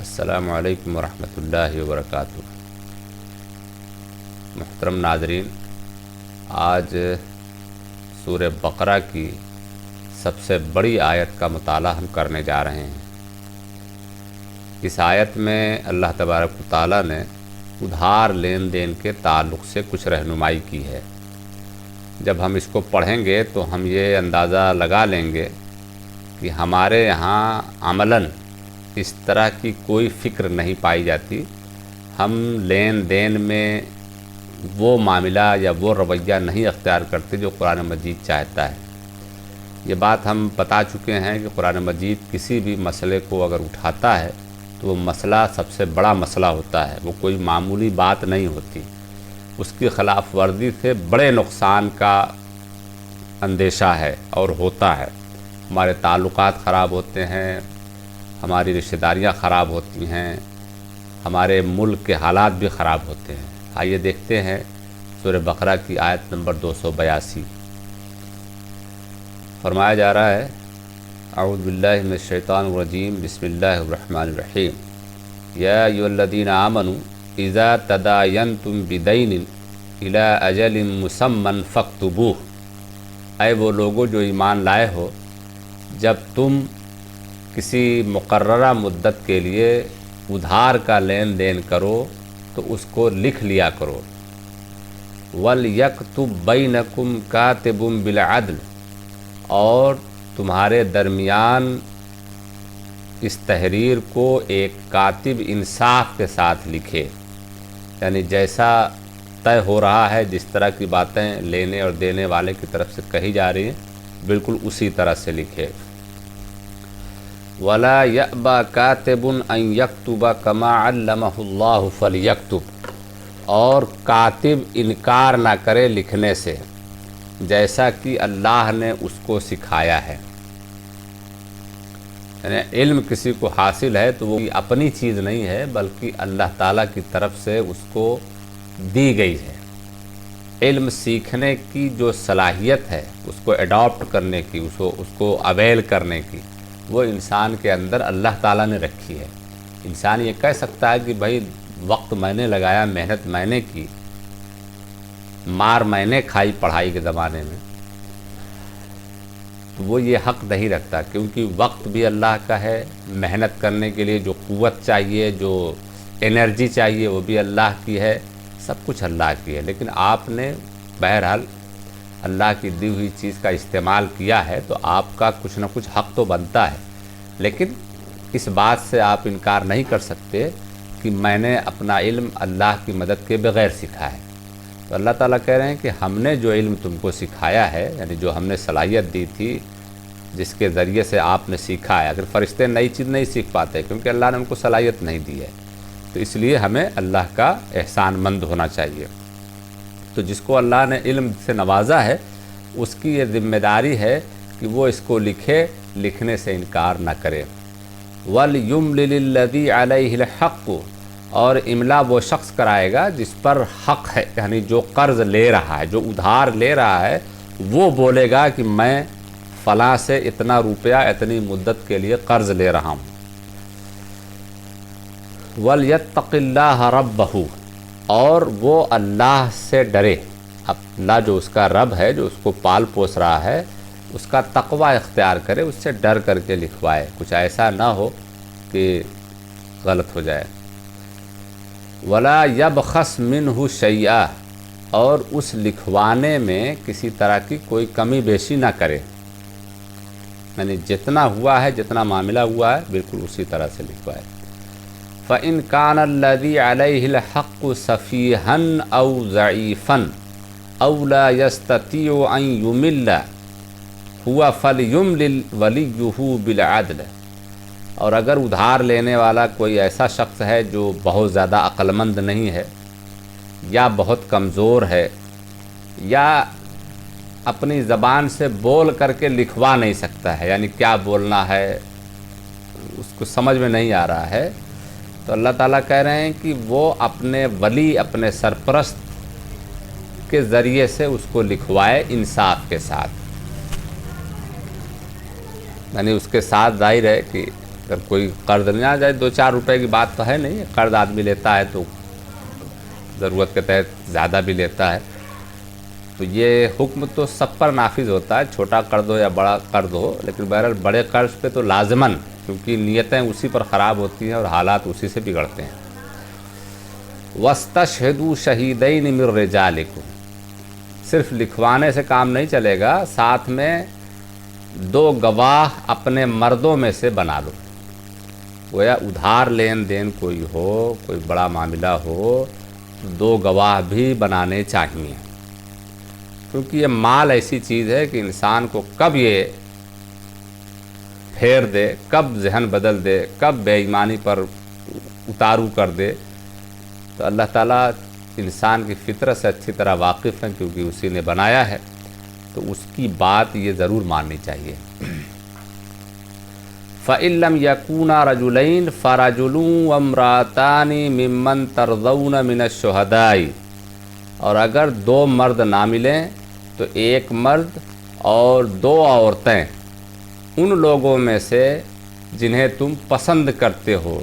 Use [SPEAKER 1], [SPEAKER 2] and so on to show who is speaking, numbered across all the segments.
[SPEAKER 1] السلام علیکم ورحمۃ اللہ وبرکاتہ۔ محترم ناظرین، آج سورہ بقرہ کی سب سے بڑی آیت کا مطالعہ ہم کرنے جا رہے ہیں۔ اس آیت میں اللہ تبارک و تعالیٰ نے ادھار لین دین کے تعلق سے کچھ رہنمائی کی ہے۔ جب ہم اس کو پڑھیں گے تو ہم یہ اندازہ لگا لیں گے کہ ہمارے یہاں عملاً اس طرح کی کوئی فکر نہیں پائی جاتی۔ ہم لین دین میں وہ معاملہ یا وہ رویہ نہیں اختیار کرتے جو قرآن مجید چاہتا ہے۔ یہ بات ہم بتا چکے ہیں کہ قرآن مجید کسی بھی مسئلے کو اگر اٹھاتا ہے تو وہ مسئلہ سب سے بڑا مسئلہ ہوتا ہے، وہ کوئی معمولی بات نہیں ہوتی۔ اس کی خلاف ورزی سے بڑے نقصان کا اندیشہ ہے اور ہوتا ہے۔ ہمارے تعلقات خراب ہوتے ہیں، ہماری رشتہ داریاں خراب ہوتی ہیں، ہمارے ملک کے حالات بھی خراب ہوتے ہیں۔ آئیے دیکھتے ہیں سورہ بقرہ کی آیت نمبر 282۔ فرمایا جا رہا ہے، اعوذ باللہ من الشیطان الرجیم، بسم اللہ الرحمن الرحیم، یا ایھا الذین آمنوا اذا تداینتم بدین الی اجل مسمى فاکتبوہ۔ اے وہ لوگوں جو ایمان لائے ہو، جب تم کسی مقررہ مدت کے لیے ادھار کا لین دین کرو تو اس کو لکھ لیا کرو۔ وَلْيَكْتُبْ بَيْنَكُمْ كَاتِبٌ بِالْعَدْلِ، اور تمہارے درمیان اس تحریر کو ایک کاتب انصاف کے ساتھ لکھے، یعنی جیسا طے ہو رہا ہے، جس طرح کی باتیں لینے اور دینے والے کی طرف سے کہی جا رہی ہیں، بالکل اسی طرح سے لکھے۔ وَلَا يَأْبَى كَاتِبٌ أَن يَكْتُبَ كَمَا عَلَّمَهُ اللَّهُ فَلْيَكْتُبْ، اور کاتب انکار نہ کرے لکھنے سے جیسا کہ اللہ نے اس کو سکھایا ہے۔ یعنی علم کسی کو حاصل ہے تو وہ اپنی چیز نہیں ہے، بلکہ اللہ تعالیٰ کی طرف سے اس کو دی گئی ہے۔ علم سیکھنے کی جو صلاحیت ہے، اس کو اڈاپٹ کرنے کی، اس کو اویل کرنے کی، وہ انسان کے اندر اللہ تعالیٰ نے رکھی ہے۔ انسان یہ کہہ سکتا ہے کہ بھائی وقت میں نے لگایا، محنت میں نے کی، مار میں نے کھائی پڑھائی کے زمانے میں، تو وہ یہ حق نہیں رکھتا، کیونکہ وقت بھی اللہ کا ہے، محنت کرنے کے لیے جو قوت چاہیے، جو انرجی چاہیے، وہ بھی اللہ کی ہے، سب کچھ اللہ کی ہے۔ لیکن آپ نے بہرحال اللہ کی دی ہوئی چیز کا استعمال کیا ہے تو آپ کا کچھ نہ کچھ حق تو بنتا ہے، لیکن اس بات سے آپ انکار نہیں کر سکتے کہ میں نے اپنا علم اللہ کی مدد کے بغیر سیکھا ہے۔ تو اللہ تعالیٰ کہہ رہے ہیں کہ ہم نے جو علم تم کو سکھایا ہے، یعنی جو ہم نے صلاحیت دی تھی، جس کے ذریعے سے آپ نے سیکھا ہے۔ اگر فرشتے نئی چیز نہیں سیکھ پاتے کیونکہ اللہ نے ان کو صلاحیت نہیں دی ہے، تو اس لیے ہمیں اللہ کا احسان مند ہونا چاہیے۔ تو جس کو اللہ نے علم سے نوازا ہے، اس کی یہ ذمہ داری ہے کہ وہ اس کو لکھے، لکھنے سے انکار نہ کرے۔ وَلْيُمْلِلِ الَّذِي عَلَيْهِ الْحَقُّ، اور املا وہ شخص کرائے گا جس پر حق ہے، یعنی جو قرض لے رہا ہے، جو ادھار لے رہا ہے، وہ بولے گا کہ میں فلاں سے اتنا روپیہ اتنی مدت کے لیے قرض لے رہا ہوں۔ وَلْيَتَّقِ اللَّهَ رَبَّهُ، اور وہ اللہ سے ڈرے۔ اب اللہ جو اس کا رب ہے، جو اس کو پال پوس رہا ہے، اس کا تقوی اختیار کرے، اس سے ڈر کر کے لکھوائے، کچھ ایسا نہ ہو کہ غلط ہو جائے۔ وَلَا يَبْخَسْ مِنْهُ شَيْئًا، اور اس لکھوانے میں کسی طرح کی کوئی کمی بیشی نہ کرے، یعنی جتنا ہوا ہے، جتنا معاملہ ہوا ہے، بالکل اسی طرح سے لکھوائے۔ فَإِنْ كَانَ الَّذِي عَلَيْهِ الْحَقُّ سَفِيهًا أَوْ ضَعِيفًا أَوْ لَا يَسْتَطِيعُ أَنْ يُمِلَّ هُوَ فَلْيُمْلِلْ وَلِيُّهُ بِالْعَدْلِ، اور اگر ادھار لینے والا کوئی ایسا شخص ہے جو بہت زیادہ عقل مند نہیں ہے، یا بہت کمزور ہے، یا اپنی زبان سے بول کر کے لکھوا نہیں سکتا ہے، یعنی کیا بولنا ہے اس کو سمجھ میں نہیں آ رہا ہے، تو اللہ تعالیٰ کہہ رہے ہیں کہ وہ اپنے ولی، اپنے سرپرست کے ذریعے سے اس کو لکھوائے انصاف کے ساتھ۔ یعنی اس کے ساتھ ظاہر ہے کہ اگر کوئی قرض نہیں آ جائے 2-4 روپے کی بات تو ہے نہیں، قرض آدمی لیتا ہے تو ضرورت کے تحت زیادہ بھی لیتا ہے، تو یہ حکم تو سب پر نافذ ہوتا ہے، چھوٹا قرض ہو یا بڑا قرض ہو، لیکن بہرحال بڑے قرض پہ تو لازماً، کیونکہ نیتیں اسی پر خراب ہوتی ہیں اور حالات اسی سے بگڑتے ہیں۔ وَاسْتَشْهِدُوا شَهِيدَيْنِ مِن رِجَالِكُمْ، صرف لکھوانے سے کام نہیں چلے گا، ساتھ میں 2 گواہ اپنے مردوں میں سے بنا لو۔ گویا ادھار لین دین کوئی ہو، کوئی بڑا معاملہ ہو، 2 گواہ بھی بنانے چاہیے، کیونکہ یہ مال ایسی چیز ہے کہ انسان کو کب یہ پھیر دے، کب ذہن بدل دے، کب بے ایمانی پر اتارو کر دے، تو اللہ تعالیٰ انسان کی فطرت سے اچھی طرح واقف ہیں، کیونکہ اسی نے بنایا ہے، تو اس کی بات یہ ضرور ماننی چاہیے۔ فَإِن لَّمْ يَكُونَا رَجُلَيْنِ فَرَجُلٌ وَامْرَأَتَانِ مِمَّن تَرْضَوْنَ مِنَ الشُّهَدَاءِ، اور اگر 2 مرد نہ ملیں تو 1 مرد اور 2 عورتیں ان لوگوں میں سے جنہیں تم پسند کرتے ہو،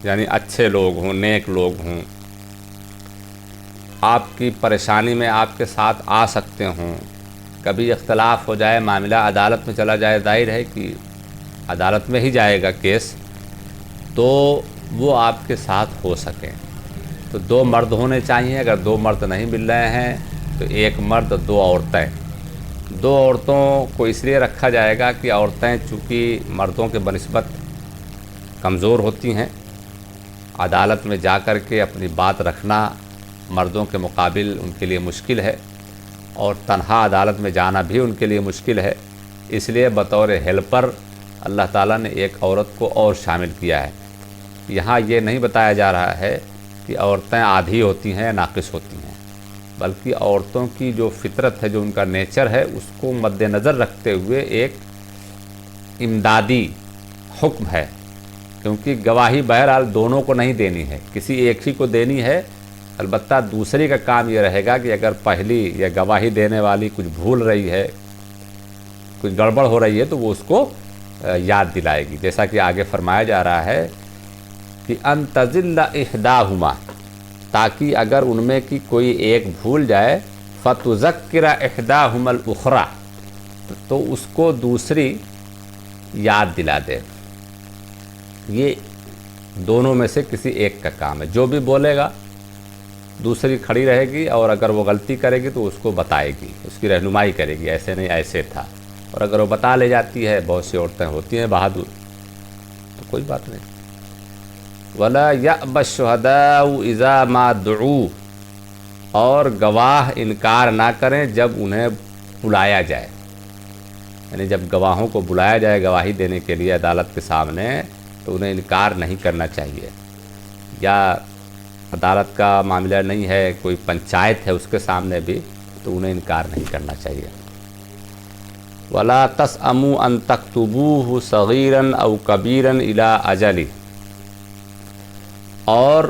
[SPEAKER 1] یعنی اچھے لوگ ہوں، نیک لوگ ہوں، آپ کی پریشانی میں آپ کے ساتھ آ سکتے ہوں، کبھی اختلاف ہو جائے، معاملہ عدالت میں چلا جائے، ظاہر ہے کہ عدالت میں ہی جائے گا کیس، تو وہ آپ کے ساتھ ہو سکیں، تو 2 مرد ہونے چاہیے۔ اگر 2 مرد نہیں مل رہے ہیں تو 1 مرد 2 عورتیں۔ 2 عورتوں کو اس لیے رکھا جائے گا کہ عورتیں چونکہ مردوں کے بنسبت کمزور ہوتی ہیں، عدالت میں جا کر کے اپنی بات رکھنا مردوں کے مقابل ان کے لیے مشکل ہے، اور تنہا عدالت میں جانا بھی ان کے لیے مشکل ہے، اس لیے بطور ہیلپر اللہ تعالیٰ نے 1 عورت کو اور شامل کیا ہے۔ یہاں یہ نہیں بتایا جا رہا ہے کہ عورتیں آدھی ہوتی ہیں یا ناقص ہوتی ہیں، بلکہ عورتوں کی جو فطرت ہے، جو ان کا نیچر ہے، اس کو مد نظر رکھتے ہوئے ایک امدادی حکم ہے، کیونکہ گواہی بہرحال دونوں کو نہیں دینی ہے، کسی ایک ہی کو دینی ہے، البتہ دوسری کا کام یہ رہے گا کہ اگر پہلی یا گواہی دینے والی کچھ بھول رہی ہے، کچھ گڑبڑ ہو رہی ہے، تو وہ اس کو یاد دلائے گی، جیسا کہ آگے فرمایا جا رہا ہے کہ ان تضل احداہما، تاکہ اگر ان میں کی کوئی ایک بھول جائے، فتذکر احداہما الاخری، تو اس کو دوسری یاد دلا دے۔ یہ دونوں میں سے کسی ایک کا کام ہے، جو بھی بولے گا دوسری کھڑی رہے گی، اور اگر وہ غلطی کرے گی تو اس کو بتائے گی، اس کی رہنمائی کرے گی، ایسے نہیں ایسے تھا، اور اگر وہ بتا لے جاتی ہے، بہت سی عورتیں ہوتی ہیں بہادر، تو کوئی بات نہیں۔ وَلَا يَأْبَ الشُّهَدَاءُ إِذَا مَا دُعُوا، اور گواہ انکار نہ کریں جب انہیں بلایا جائے، یعنی جب گواہوں کو بلایا جائے گواہی دینے کے لیے عدالت کے سامنے، تو انہیں انکار نہیں کرنا چاہیے، یا عدالت کا معاملہ نہیں ہے، کوئی پنچایت ہے اس کے سامنے بھی، تو انہیں انکار نہیں کرنا چاہیے۔ وَلَا تَسْأَمُوا أَن تَكْتُبُوهُ صَغِيرًا أَوْ كَبِيرًا إِلَىٰ أَجَلِهِ، اور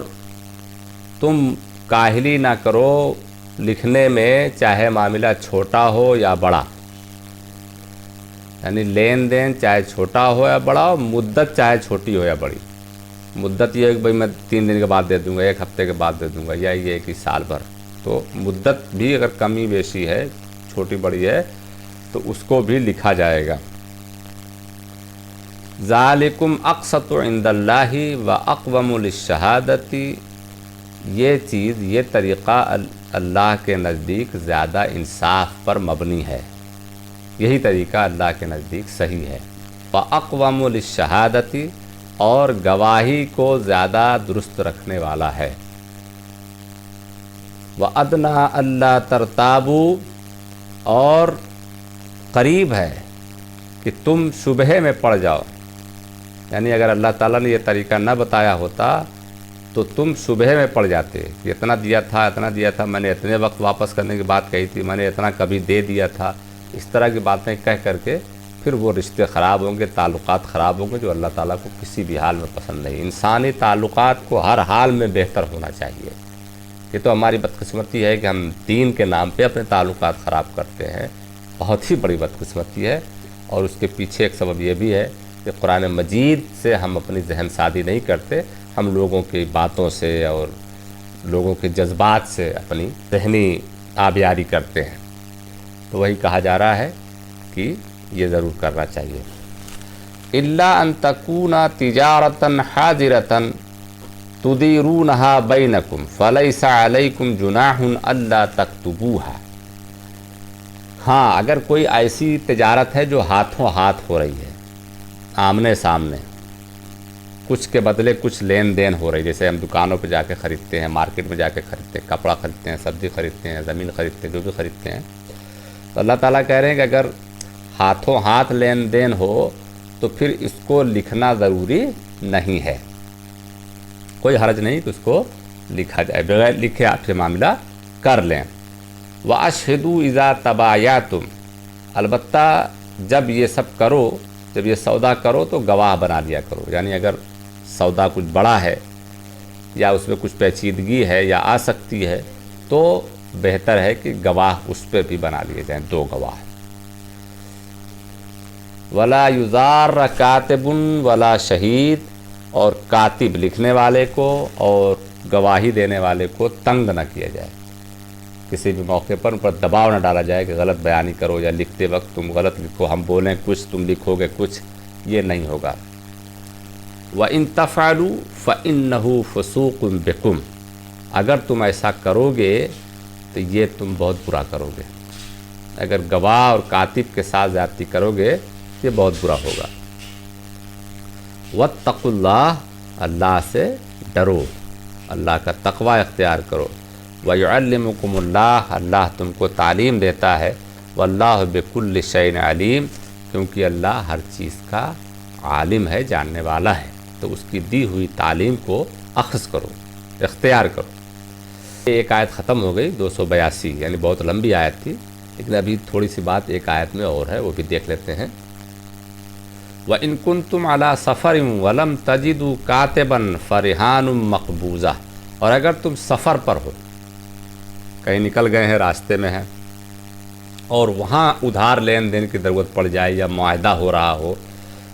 [SPEAKER 1] تم کاہلی نہ کرو لکھنے میں، چاہے معاملہ چھوٹا ہو یا بڑا، یعنی لین دین چاہے چھوٹا ہو یا بڑا ہو، مدت چاہے چھوٹی ہو یا بڑی، مدت یہ ہے کہ بھئی میں 3 دن کے بعد دے دوں گا، 1 ہفتے کے بعد دے دوں گا، یا یہ کہ سال بھر، تو مدت بھی اگر کمی بیشی ہے، چھوٹی بڑی ہے، تو اس کو بھی لکھا جائے گا۔ ذالکم اقسط عند اللہ واقوم للشہادۃ، یہ چیز، یہ طریقہ اللہ کے نزدیک زیادہ انصاف پر مبنی ہے، یہی طریقہ اللہ کے نزدیک صحیح ہے۔ واقوم للشہادۃ، اور گواہی کو زیادہ درست رکھنے والا ہے۔ وَأَدْنَىٰ أَلَّا تَرْتَابُوا، اور قریب ہے کہ تم شبہے میں پڑ جاؤ، یعنی اگر اللہ تعالیٰ نے یہ طریقہ نہ بتایا ہوتا تو تم شبہے میں پڑ جاتے کہ اتنا دیا تھا، میں نے اتنے وقت واپس کرنے کی بات کہی تھی، میں نے اتنا کبھی دے دیا تھا، اس طرح کی باتیں کہہ کر کے پھر وہ رشتے خراب ہوں گے، تعلقات خراب ہوں گے، جو اللہ تعالیٰ کو کسی بھی حال میں پسند نہیں۔ انسانی تعلقات کو ہر حال میں بہتر ہونا چاہیے۔ یہ تو ہماری بدقسمتی ہے کہ ہم دین کے نام پہ اپنے تعلقات خراب کرتے ہیں، بہت ہی بڑی بدقسمتی ہے، اور اس کے پیچھے ایک سبب یہ بھی ہے کہ قرآن مجید سے ہم اپنی ذہن سازی نہیں کرتے، ہم لوگوں کی باتوں سے اور لوگوں کے جذبات سے اپنی ذہنی آبیاری کرتے ہیں۔ تو وہی کہا جا رہا ہے کہ یہ ضرور کرنا چاہیے۔ الا ان تکون تجارتا حاضرتا تدیرونها بینکم فلیس علیکم جناح الا تکتبوها۔ ہاں، اگر کوئی ایسی تجارت ہے جو ہاتھوں ہاتھ ہو رہی ہے، آمنے سامنے، کچھ کے بدلے کچھ لین دین ہو رہی ہے، جیسے ہم دکانوں پہ جا کے خریدتے ہیں، مارکیٹ میں جا کے خریدتے ہیں، کپڑا خریدتے ہیں، سبزی خریدتے ہیں، زمین خریدتے ہیں، جو بھی خریدتے ہیں، تو اللہ تعالیٰ کہہ رہے ہیں کہ اگر ہاتھوں ہاتھ لین دین ہو تو پھر اس کو لکھنا ضروری نہیں ہے، کوئی حرج نہیں کہ اس کو لکھا جائے، بغیر لکھے آپ سے معاملہ کر لیں۔ وَأَشْهِدُوا إِذَا تَبَايَعْتُمْ، البتہ جب یہ سب کرو، جب یہ سودا کرو تو گواہ بنا لیا کرو، یعنی اگر سودا کچھ بڑا ہے یا اس میں کچھ پیچیدگی ہے یا آ سکتی ہے تو بہتر ہے کہ گواہ اس پہ بھی بنا لیے جائیں، 2 گواہ۔ وَلَا يُضَارَّ كَاتِبٌ وَلَا شَهِيدٌ، اور کاتب لکھنے والے کو اور گواہی دینے والے کو تنگ نہ کیا جائے، کسی بھی موقع پر ان پر دباؤ نہ ڈالا جائے کہ غلط بیانی کرو یا لکھتے وقت تم غلط لکھو، ہم بولیں کچھ تم لکھو گے کچھ، یہ نہیں ہوگا۔ وَإِن تَفْعَلُوا فَإِنَّهُ فُسُوقٌ بِكُمْ، اگر تم ایسا کرو گے تو یہ تم بہت برا کرو گے، اگر گواہ اور کاتب کے ساتھ زیادتی کرو گے یہ بہت برا ہوگا۔ وَاتَّقُوا اللَّهَ، اللہ سے ڈرو، اللہ کا تقوی اختیار کرو۔ وَيُعَلِّمُكُمُ اللَّهُ، اللہ تم کو تعلیم دیتا ہے۔ وَاللَّهُ بِكُلِّ شَيْءٍ عَلِيمٌ، کیونکہ اللہ ہر چیز کا عالم ہے، جاننے والا ہے، تو اس کی دی ہوئی تعلیم کو اخذ کرو، اختیار کرو۔ ایک آیت ختم ہو گئی، 282، یعنی بہت لمبی آیت تھی، لیکن ابھی تھوڑی سی بات ایک آیت میں اور ہے، وہ بھی دیکھ لیتے ہیں۔ وَإِن كُنتُمْ عَلَى سَفَرٍ وَلَمْ تَجِدُوا كَاتِبًا فَرِهَانٌ مَقْبُوضَةٌ، اور اگر تم سفر پر ہو، کہیں نکل گئے ہیں، راستے میں ہیں، اور وہاں ادھار لین دین کی ضرورت پڑ جائے یا معاہدہ ہو رہا ہو،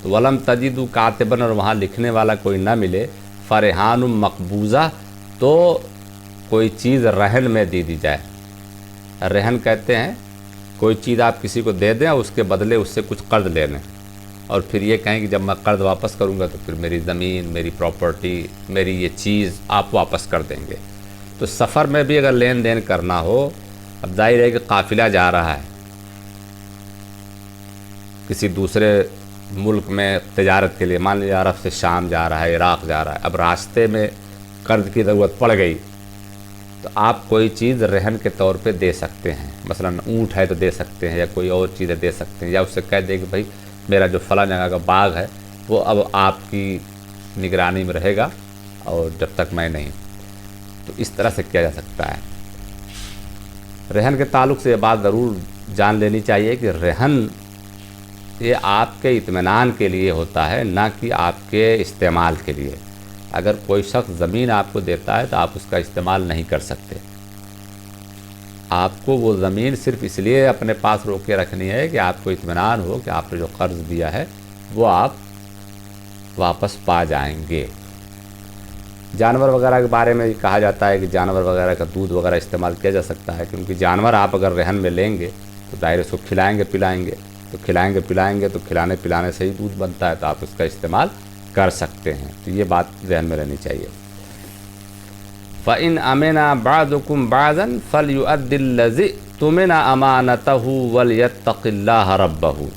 [SPEAKER 1] تو وَلَمْ تَجِدُوا كَاتِبًا، اور وہاں لکھنے والا کوئی نہ ملے، فَرِهَانٌ مَقْبُوضَةٌ، تو کوئی چیز رہن میں دے دی جائے۔ رہن کہتے ہیں کوئی چیز آپ کسی کو دے دیں اور اس کے بدلے اس سے کچھ قرض لے لیں، اور پھر یہ کہیں کہ جب میں قرض واپس کروں گا تو پھر میری زمین، میری پراپرٹی، میری یہ چیز آپ واپس کر دیں گے۔ تو سفر میں بھی اگر لین دین کرنا ہو، اب ظاہر ہے کہ قافلہ جا رہا ہے کسی دوسرے ملک میں تجارت کے لیے، مان لیجیے عرب سے شام جا رہا ہے، عراق جا رہا ہے، اب راستے میں قرض کی ضرورت پڑ گئی تو آپ کوئی چیز رہن کے طور پہ دے سکتے ہیں، مثلا اونٹ ہے تو دے سکتے ہیں، یا کوئی اور چیزیں دے سکتے ہیں، یا اس سے کہہ دیں کہ بھائی میرا جو فلاں جگہ کا باغ ہے وہ اب آپ کی نگرانی میں رہے گا اور جب تک میں نہیں، تو اس طرح سے کیا جا سکتا ہے۔ رہن کے تعلق سے یہ بات ضرور جان لینی چاہیے کہ رہن یہ آپ کے اطمینان کے لیے ہوتا ہے، نہ کہ آپ کے استعمال کے لیے۔ اگر کوئی شخص زمین آپ کو دیتا ہے تو آپ اس کا استعمال نہیں کر سکتے، آپ کو وہ زمین صرف اس لیے اپنے پاس روک کے رکھنی ہے کہ آپ کو اطمینان ہو کہ آپ نے جو قرض دیا ہے وہ آپ واپس پا جائیں گے۔ جانور وغیرہ کے بارے میں کہا جاتا ہے کہ جانور وغیرہ کا دودھ وغیرہ استعمال کیا جا سکتا ہے، کیونکہ جانور آپ اگر رہن میں لیں گے تو ظاہر اس کو کھلائیں گے پلائیں گے، تو کھلائیں گے تو کھلانے پلانے سے ہی دودھ بنتا ہے، تو آپ اس کا استعمال کر سکتے ہیں، تو یہ بات ذہن میں رہنی چاہیے۔ فَإِنْ أَمِنَ بَعْضُكُمْ بَعْضًا فَلْيُؤَدِّ الَّذِي اؤْتُمِنَ أَمَانَتَهُ وَلْيَتَّقِ اللَّهَ رَبَّهُ،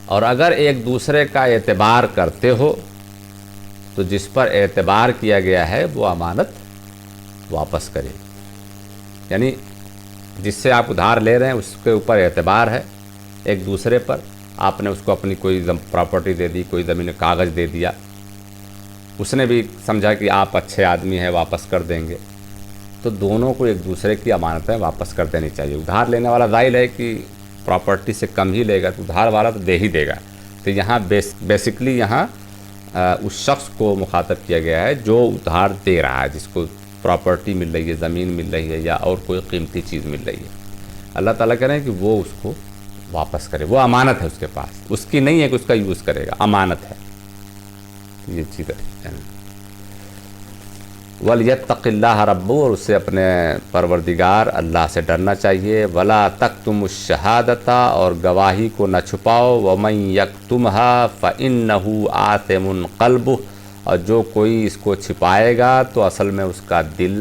[SPEAKER 1] اور اگر ایک دوسرے کا اعتبار کرتے ہو تو جس پر اعتبار کیا گیا ہے وہ امانت واپس کرے، یعنی جس سے آپ ادھار لے رہے ہیں اس کے اوپر اعتبار ہے ایک دوسرے پر، آپ نے اس کو اپنی کوئی پراپرٹی دے دی، کوئی زمین کاغذ دے دیا، اس نے بھی سمجھا کہ آپ اچھے آدمی ہیں واپس کر دیں گے، تو دونوں کو ایک دوسرے کی امانتیں واپس کر دینی چاہیے۔ ادھار لینے والا ظاہر ہے کہ پراپرٹی سے کم ہی لے گا، تو ادھار والا تو دے ہی دے گا، تو یہاں بیسکلی یہاں اس شخص کو مخاطب کیا گیا ہے جو ادھار دے رہا ہے، جس کو پراپرٹی مل رہی ہے، زمین مل رہی ہے یا اور کوئی قیمتی چیز مل رہی ہے۔ اللہ تعالیٰ کہہ رہے ہیں کہ وہ اس کو واپس کرے. وہ امانت ہے اس کے پاس, اس کی نہیں ہے کہ اس کا یوز کرے گا, امانت ہے. یہ چیز ہے. وَلْيَتَّقِ اللَّهَ رَبُّهُ, اور اسے اپنے پروردگار اللہ سے ڈرنا چاہیے. وَلَا تَكْتُمُوا الشَّهَادَةَ, اور گواہی کو نہ چھپاؤ. وَمَنْ يَكْتُمْهَا فَإِنَّهُ آثِمٌ قَلْبُهُ, اور جو کوئی اس کو چھپائے گا تو اصل میں اس کا دل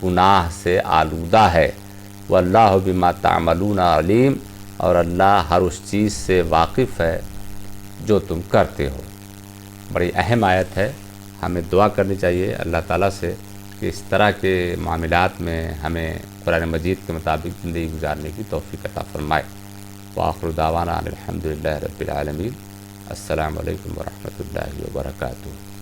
[SPEAKER 1] گناہ سے آلودہ ہے. وَاللَّهُ بِمَا تَعْمَلُونَ عَلِيمٌ, اور اللہ ہر اس چیز سے واقف ہے جو تم کرتے ہو. بڑی اہم آیت ہے. ہمیں دعا کرنی چاہیے اللہ تعالیٰ سے کہ اس طرح کے معاملات میں ہمیں قرآن مجید کے مطابق زندگی گزارنے کی توفیق عطا فرمائے. وآخر دعوانا الحمدللہ رب العالمین. السلام علیکم ورحمۃ اللہ وبرکاتہ.